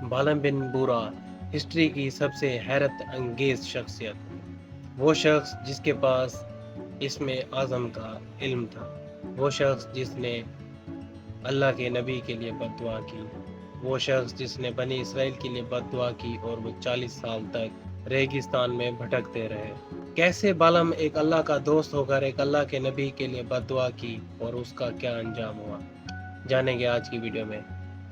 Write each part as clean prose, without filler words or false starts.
बालम बिन बूरा हिस्ट्री की सबसे हैरत अंगेज शख्सियत, वो शख्स जिसके पास इसमें आज़म का इल्म था, वो शख्स जिसने अल्लाह के नबी के लिए बद्दुआ की, वो शख्स जिसने बनी इसराइल के लिए बद्दुआ की और वो 40 साल तक रेगिस्तान में भटकते रहे। कैसे बालम एक अल्लाह का दोस्त होकर एक अल्लाह के नबी के लिए बद्दुआ की और उसका क्या अंजाम हुआ, जानेंगे आज की वीडियो में।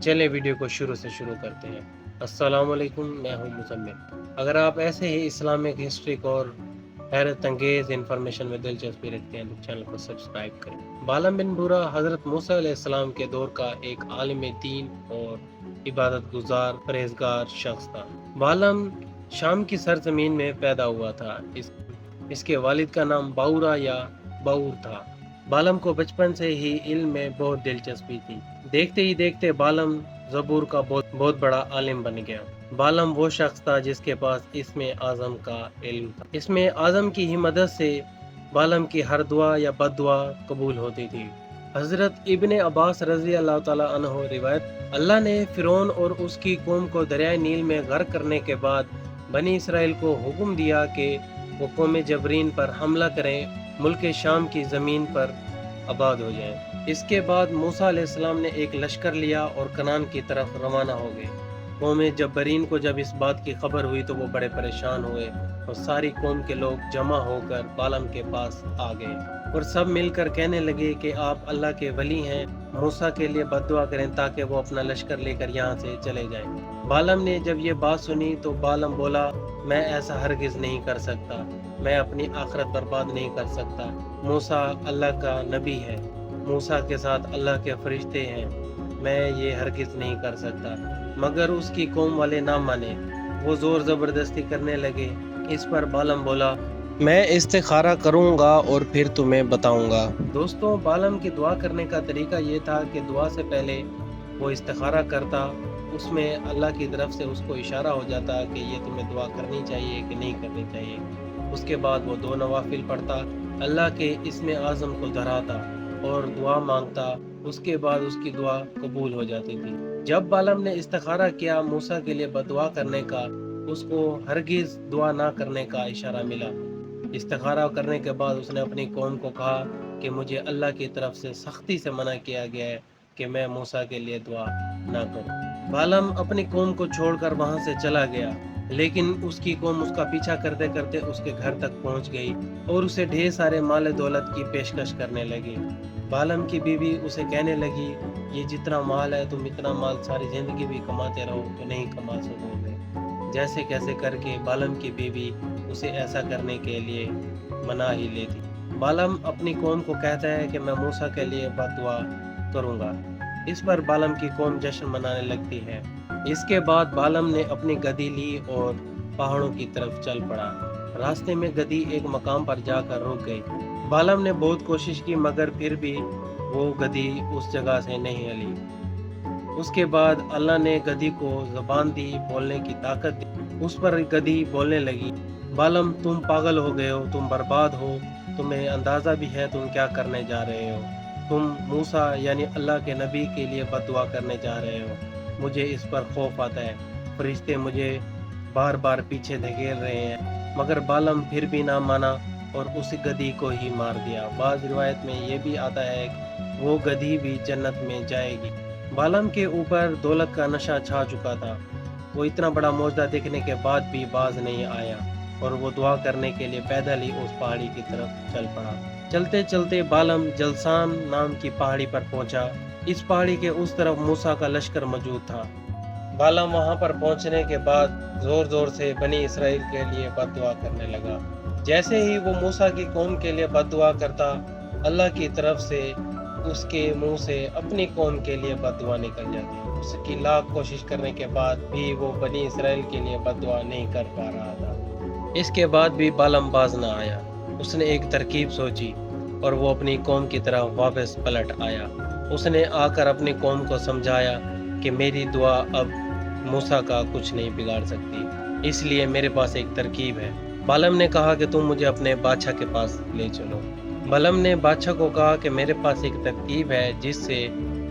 चलिए वीडियो को शुरू से शुरू करते हैं। अस्सलाम वालेकुम, मैं हूं मुज़म्मिल। अगर आप ऐसे ही इस्लामिक हिस्ट्री और हैरत अंगेज इंफॉर्मेशन में दिलचस्पी रखते हैं तो चैनल को सब्सक्राइब करें। बालम बिन बुरा हज़रत मूसा अलैहिस्सलाम के दौर का एक आलिम दीन और इबादत गुजार परहेजगार शख्स था। बालम शाम की सरजमीन में पैदा हुआ था। इसके वालिद का नाम बाउरा या बाउर था। बालम को बचपन से ही इल्म में बहुत दिलचस्पी थी। देखते ही देखते बालम ज़बूर का बहुत बड़ा आलिम बन गया। बालम वो शख्स था जिसके पास इसमें आज़म का इल्म था। इसमें आज़म की ही मदद से बालम की हर दुआ या बद्दुआ कबूल होती थी। हज़रत इब्ने अब्बास रज़ी अल्लाह ताला अन्हो रिवायत, अल्लाह ने फ़िरौन और उसकी कौम को दरियाए नील में गर्क करने के बाद बनी इसराइल को हुक्म दिया कि वो कौम जबरीन पर हमला करें, मुल्क शाम की ज़मीन पर आबाद हो जाएं। इसके बाद मूसा अलैहिस्सलाम ने एक लश्कर लिया और कनान की तरफ रवाना हो गए। कौम जब्बरीन को जब इस बात की खबर हुई तो वो बड़े परेशान हुए और सारी कौम के लोग जमा होकर बालम के पास आ गए और सब मिलकर कहने लगे कि आप अल्लाह के वली हैं, मूसा के लिए बद्दुआ करें ताकि वो अपना लश्कर लेकर यहाँ से चले जाएं। बालम ने जब ये बात सुनी तो बालम बोला, मैं ऐसा हरगिज़ नहीं कर सकता, मैं अपनी आखिरत बर्बाद नहीं कर सकता। मूसा अल्लाह का नबी है, मूसा के साथ अल्लाह के फरिश्ते हैं, मैं ये हरगिज़ नहीं कर सकता। मगर उसकी कौम वाले ना माने, वो ज़ोर ज़बरदस्ती करने लगे। इस पर बालम बोला, मैं इस्तिखारा करूँगा और फिर तुम्हें बताऊँगा। दोस्तों, बालम की दुआ करने का तरीका ये था कि दुआ से पहले वो इस्तिखारा करता, उसमें अल्लाह की तरफ से उसको इशारा हो जाता कि ये तुम्हें दुआ करनी चाहिए कि नहीं करनी चाहिए। उसके बाद वो 2 नवाफिल पढ़ता, अल्लाह के इसमें आज़म को दोहराता और दुआ मांगता। उसके बाद उसकी दुआ कबूल हो जाती थी। जब बालम ने इस्तिखारा किया मूसा के लिए बदुआ करने का, उसको हरगिज़ दुआ ना करने का इशारा मिला। इस्तिखारा करने के बाद उसने अपनी कौम को कहा कि मुझे अल्लाह की तरफ से सख्ती से मना किया गया है कि मैं मूसा के लिए दुआ ना करूं। बालम अपनी कौम को छोड़कर वहां से चला गया, लेकिन उसकी कौम उसका पीछा करते करते उसके घर तक पहुंच गई और उसे ढेर सारे माल दौलत की पेशकश करने लगी। बालम की बीवी उसे कहने लगी, ये जितना माल है तुम इतना माल सारी ज़िंदगी भी कमाते रहो तो नहीं कमा सकोगे। जैसे कैसे करके बालम की बीवी उसे ऐसा करने के लिए मना ही लेती। बालम अपनी कौम को कहता है कि मैं मूसा के लिए बद्दुआ करूँगा। इस पर बालम की कौम जश्न मनाने लगती है। इसके बाद बालम ने अपनी गदी ली और पहाड़ों की तरफ चल पड़ा। रास्ते में गदी एक मकाम पर जाकर रुक गई। बालम ने बहुत कोशिश की मगर फिर भी वो गदी उस जगह से नहीं हिली। उसके बाद अल्लाह ने गदी को ज़बान दी, बोलने की ताकत दी। उस पर गदी बोलने लगी, बालम तुम पागल हो गए हो, तुम बर्बाद हो, तुम्हें अंदाज़ा भी है तुम क्या करने जा रहे हो। तुम मूसा यानी अल्लाह के नबी के लिए बद्दुआ करने जा रहे हो। मुझे इस पर खौफ आता है, फरिश्ते मुझे बार बार पीछे धकेल रहे हैं। मगर बालम फिर भी ना माना और उस गधी को ही मार दिया। बाज़ रिवायत में ये भी आता है कि वो गधी भी जन्नत में जाएगी। बालम के ऊपर दौलत का नशा छा चुका था। वो इतना बड़ा मौजदा देखने के बाद भी बाज नहीं आया और वो दुआ करने के लिए पैदल ही उस पहाड़ी की तरफ चल पड़ा। चलते चलते बालम जलसान नाम की पहाड़ी पर पहुंचा। इस पहाड़ी के उस तरफ मूसा का लश्कर मौजूद था। बालम वहां पर पहुंचने के बाद जोर जोर से बनी इसराइल के लिए बद्दुआ करने लगा। जैसे ही वो मूसा की कौम के लिए बद्दुआ करता, अल्लाह की तरफ से उसके मुंह से अपनी कौम के लिए बद्दुआ निकल जाती। उसकी लाख कोशिश करने के बाद भी वो बनी इसराइल के लिए बद्दुआ नहीं कर पा रहा था। इसके बाद भी बालम बाज ना आया। उसने एक तरकीब सोची और वो अपनी कौम की तरफ वापस पलट आया। उसने आकर अपनी कौम को समझाया कि मेरी दुआ अब मूसा का कुछ नहीं बिगाड़ सकती, इसलिए मेरे पास एक तरकीब है। बालम ने कहा कि तुम मुझे अपने बादशाह के पास ले चलो। बालम ने बादशाह को कहा कि मेरे पास एक तरकीब है जिससे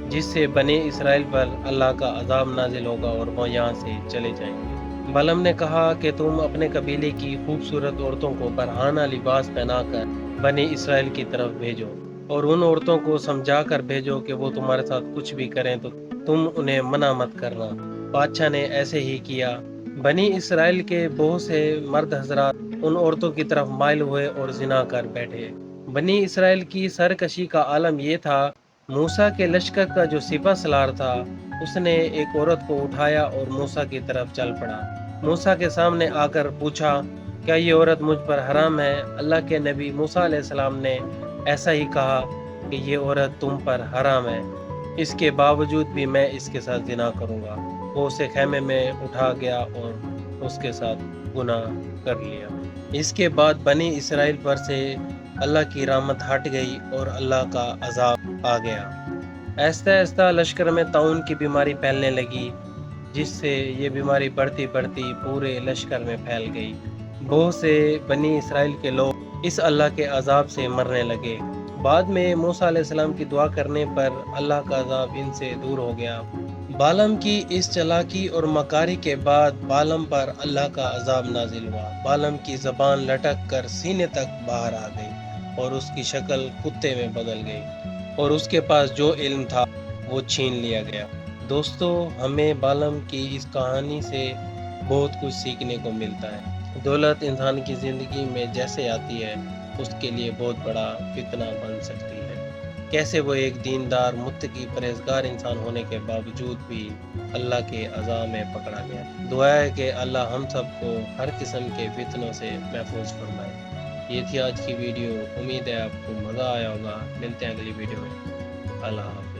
جس سے بنی اسرائیل پر اللہ کا عذاب نازل ہوگا اور وہ یہاں سے چلے جائیں گے۔ بالم نے کہا کہ تم اپنے قبیلے کی خوبصورت عورتوں کو برہنہ لباس پہنا کر بنی اسرائیل کی طرف بھیجو، اور ان عورتوں کو سمجھا کر بھیجو کہ وہ تمہارے ساتھ کچھ بھی کریں تو تم انہیں منع مت کرنا۔ بادشاہ نے ایسے ہی کیا۔ بنی اسرائیل کے بہت سے مرد حضرات ان عورتوں کی طرف مائل ہوئے اور زنا کر بیٹھے۔ بنی اسرائیل کی سرکشی کا عالم یہ تھا، موسیٰ کے لشکر کا جو سپہ سالار تھا اس نے ایک عورت کو اٹھایا اور موسیٰ کی طرف چل پڑا۔ موسیٰ کے سامنے آ کر پوچھا، کیا یہ عورت مجھ پر حرام ہے؟ اللہ کے نبی موسیٰ علیہ السلام نے ایسا ہی کہا کہ یہ عورت تم پر حرام ہے، اس کے باوجود بھی میں اس کے ساتھ زنا کروں گا۔ وہ اسے خیمے میں اٹھا گیا اور اس کے ساتھ گناہ کر لیا۔ اس کے بعد بنی اسرائیل پر سے اللہ کی رحمت ہٹ گئی اور اللہ کا عذاب آ گیا۔ آہستہ آہستہ لشکر میں طاعون کی بیماری پھیلنے لگی، جس سے یہ بیماری بڑھتی بڑھتی پورے لشکر میں پھیل گئی۔ بہت سے بنی اسرائیل کے لوگ اس اللہ کے عذاب سے مرنے لگے۔ بعد میں موسیٰ علیہ السلام کی دعا کرنے پر اللہ کا عذاب ان سے دور ہو گیا۔ بالم کی اس چالاکی اور مکاری کے بعد بالم پر اللہ کا عذاب نازل ہوا۔ بالم کی زبان لٹک کر سینے تک باہر آ گئی اور اس کی شکل کتے میں بدل گئی، اور اس کے پاس جو علم تھا وہ چھین لیا گیا۔ دوستو، ہمیں بالم کی اس کہانی سے بہت کچھ سیکھنے کو ملتا ہے۔ دولت انسان کی زندگی میں جیسے آتی ہے اس کے لیے بہت بڑا فتنہ بن سکتی ہے۔ کیسے وہ ایک دیندار، متقی، پرہیزگار انسان ہونے کے باوجود بھی اللہ کے عذاب میں پکڑا گیا۔ دعا ہے کہ اللہ ہم سب کو ہر قسم کے فتنوں سے محفوظ فرمائے۔ یہ تھی آج کی ویڈیو، امید ہے آپ کو مزہ آیا ہوگا۔ ملتے ہیں اگلی ویڈیو میں۔ اللہ حافظ۔